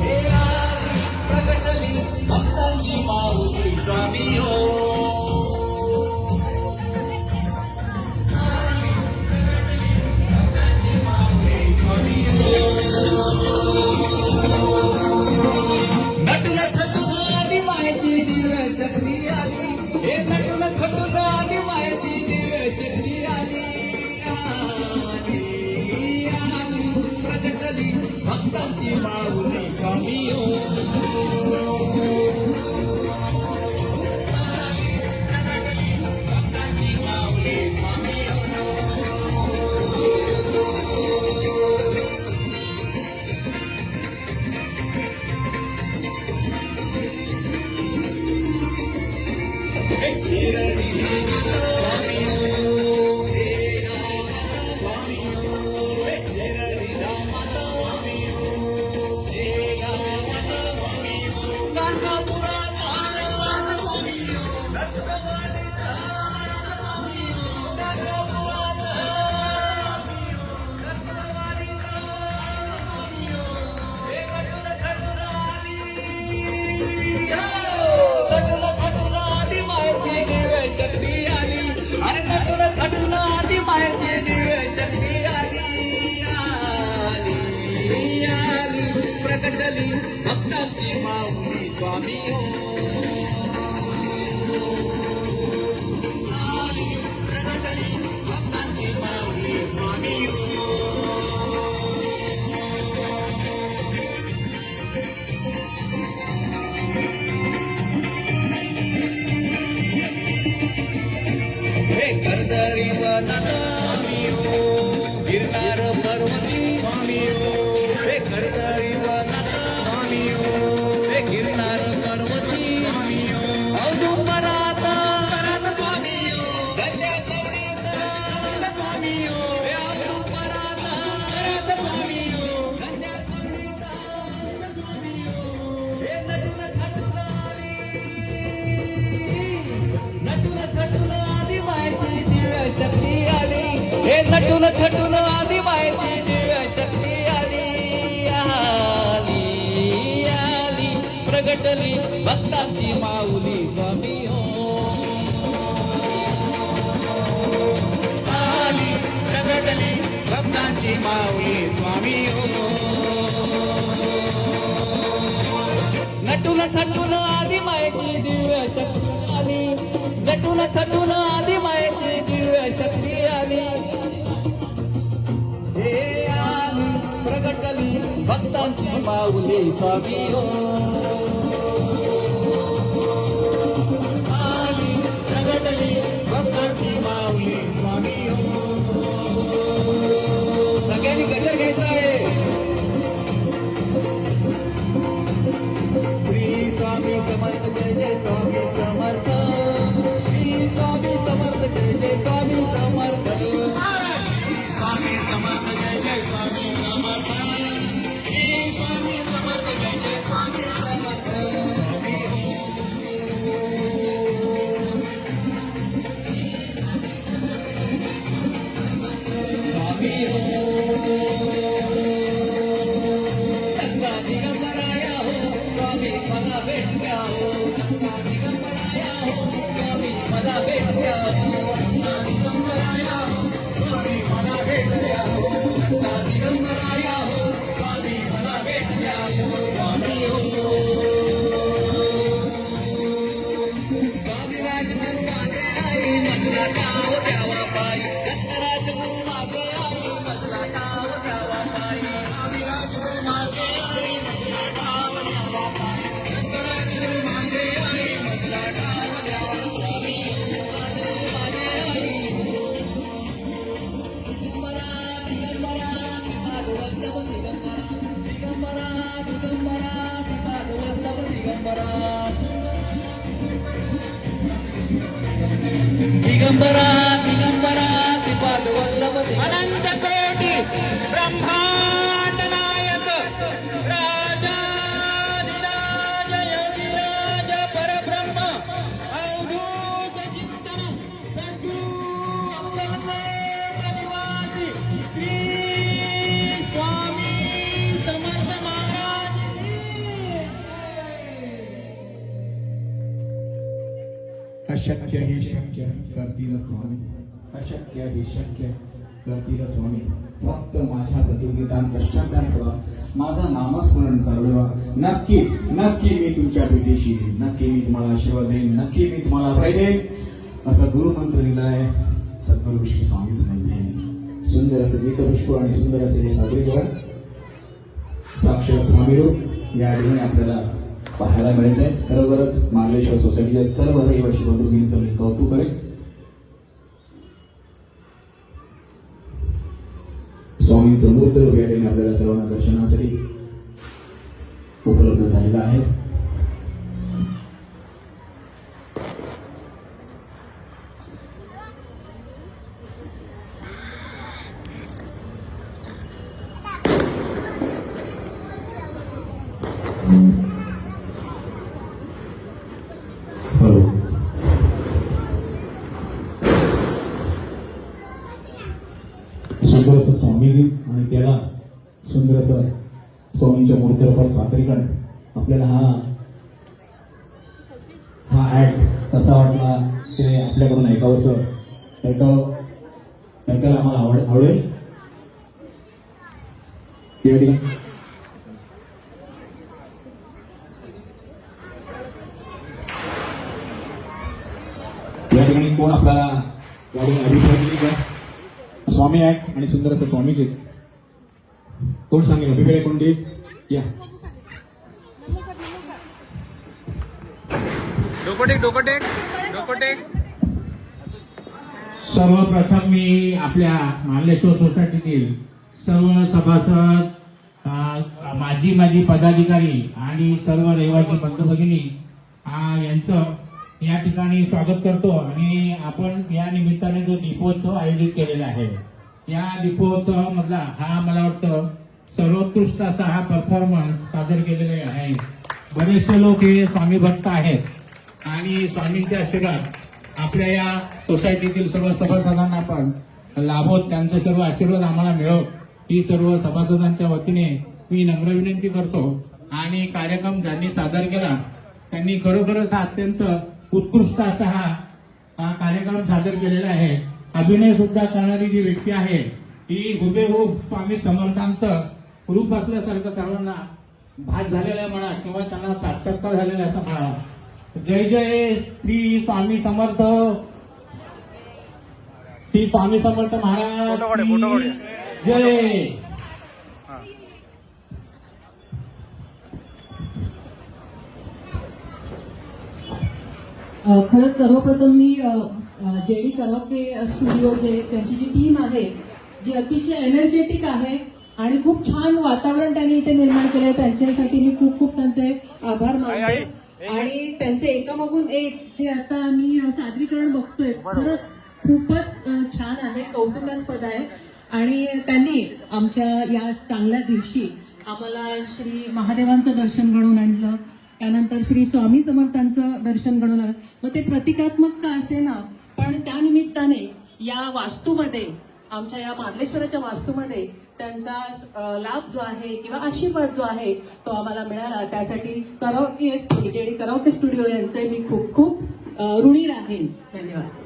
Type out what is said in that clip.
हे आली प्रगटली भक्तांची माऊली स्वामी हो. नटून थटून आली मायेची दिव्य शक्ती आली. हे नटून थटून आली मायेची दिव्य शक्ती आली. आली प्रगटली भक्तांची माऊली स्वामी हो. प्रगटली भक्तांची माऊली स्वामी हो. आली प्रगटली भक्तांची माऊली स्वामी हो. हे कर्दळी वनात स्वामी हो. गिरनार पर्वती स्वामी हो. हे कर्दळी वनात स्वामी हो. हे गिरनार पर्वती स्वामी हो. औदुंबरात स्वामी हो. गंड्या गौरीत स्वामी हो. हे औदुंबरात स्वामी हो. गंड्या गौरीत स्वामी हो. हे नटून थटून आली. नटून थटून आली मायेची दिव्य शक्ती आली. हे नटून थटून आली मायेची दिव्य शक्ती आली. आली प्रगटली भक्तांची माऊली स्वामी हो. आली प्रगटली भक्तांची माऊली स्वामी हो. नटून थटून आली मायेची दिव्य शक्ती आली. नटून थटून आली मायेची दिव्य शक्ती आली. हे आली प्रगटली भक्तांची माऊली स्वामी हो. आली प्रगटली भक्तांची माऊली स्वामी हो. सगळ्यांनी गजर घ्यायचा आहे. श्री स्वामी समर्थ जय जय स्वामी समर्थ. श्री स्वामी समर्थ जय जय स्वामी समर्थ. स्वामी समर्थ जय जय स्वामी समर्थ. श्री स्वामी समर्थ जय जय स्वामी समर्थ. स्वामी हो. गंगा दिगंबराया हो स्वामी मला भेट द्या हो. गंगा दिगंबराया हो स्वामी मला भेट द्या हो. गंगा दिगंबराया हो स्वामी मला भेट द्या हो. गंगा दिगंबराया हो स्वामी मला भेट द्या हो. स्वामी हो. स्वामी राजगुरु माझे आई मला नाव द्यावा पायी. राजगुरु माझे आई मला नाव द्यावा पायी. स्वामी राजगुरु माझे आई मला नाव द्यावा पायी. राजगुरु माझे आई मला नाव द्यावा. स्वामी राजगुरु माझे आई. दिगंबरा दिगंबरा वल्लभ दिगंबरा. दिगंबरा दिगंबरा वल्लभ दिगंबरा. दिगंबरा दिगंबरा श्रीपाद वल्लभ. अनंत कोटी ब्रह्मांड नायक राजाधिराज योगीराज परब्रह्म अवधूत चिंतन सद्गुरु अमृत निवासी श्री स्वामी समर्थ महाराज. अशक्य हे शक्य करतील स्वामी, अशक्य हे शक्य करतील स्वामी. फक्त माझ्या प्रतिनिधान कष्टात ठेवा, माझा नामस्मरण चालवा. नक्की नक्की मी तुमच्या भेटीशी येईन, नक्की मी तुम्हाला आशीर्वाद देईन, नक्की मी तुम्हाला अभय देईन, असा गुरुमंत्र दिलाय सद्गुरू श्री स्वामी समर्थ. सुंदर असे गीतपुष्प आणि सुंदर असे हे सादरीकरण साक्षात स्वामी रूप या ठिकाणी आपल्याला पाहायला मिळत आहे. खरोखरच मार्लेश्वर सोसायटीच्या सर्व रहिवासी बंधूंचं मी कौतुक करेन. स्वामींचं मूर्त रूप या ठिकाणी आपल्याला सर्वांना दर्शनासाठी उपलब्ध झालेलं आहे. सुंदर असं स्वामी गीत आणि त्याला सुंदर असं स्वामींच्या मूर्तीवर सादरीकरण आपल्याला हा ऍक्ट कसा वाटला ते आपल्याकडून ऐकायला आम्हाला आवडेल. या ठिकाणी कोण आपल्याला या ठिकाणी अभिप्राय दिली का? स्वामी ऍक्ट आणि सुंदर असं स्वामी गीत कोण सांगेल? अभिप्राय कोण देईल? या डोकोटेक. सर्वप्रथम मी आपल्या मार्लेश्वर सोसायटीतील सर्व सभासद, माजी पदाधिकारी आणि सर्व रहिवासी बंधू भगिनी यांचं या ठिकाणी स्वागत करतो. आणि आपण या निमित्ताने जो दीपोत्सव आयोजित केलेला आहे, या दीपोत्सवामधला हा मला वाटतं सर्वोत्कृष्ट असा हा परफॉर्मन्स सादर केलेला आहे. बरेचसे लोक हे स्वामी भक्त आहेत आणि स्वामींचे आशीर्वाद आपल्या या सोसायटीतील सर्व सभासदांना पण लाभोत, त्यांचे सर्व आशीर्वाद आम्हाला मिळवत ही सर्व सभासदांच्या वतीने मी नम्र विनंती करतो. आणि कार्यक्रम ज्यांनी सादर केला त्यांनी खरोखरच अत्यंत उत्कृष्ट असा हा कार्यक्रम सादर केलेला आहे. अभिनय सुद्धा करणारी जी व्यक्ती आहे ही हुबेहूब स्वामी समर्थांचं रूप असल्यासारखं सर्वांना भास झालेला म्हणा किंवा त्यांना साक्षात्कार झालेला असं म्हणा. जय जय श्री स्वामी समर्थ, श्री स्वामी समर्थ महाराज जय. खरंच सर्वप्रथम मी जेडी कराओके स्टुडिओ त्यांची जी टीम आहे जी अतिशय एनर्जेटिक आहे आणि खूप छान वातावरण त्यांनी इथे निर्माण केलं, त्यांच्यासाठी मी खूप खूप त्यांचे आभार मानते. आणि त्यांचे एकामागून एक जे आता आम्ही सादरीकरण बघतोय खरंच खूपच छान आहे, कौतुकास्पद आहे. आणि त्यांनी आमच्या या चांगल्या दिवशी आम्हाला श्री महादेवांचं दर्शन घडवून आणलं, त्यानंतर श्री स्वामी समर्थांचं दर्शन घडवून आणलं. मग ते प्रतिकात्मक का असे ना, पण त्यानिमित्ताने या वास्तूमध्ये, आमच्या या मार्लेश्वराच्या वास्तूमध्ये त्यांचा लाभ जो आहे किंवा आशीर्वाद जो आहे तो आम्हाला मिळाला. त्यासाठी जेडी कराओके स्टुडिओ यांचे मी खूप खूप ऋणी राहीन. धन्यवाद.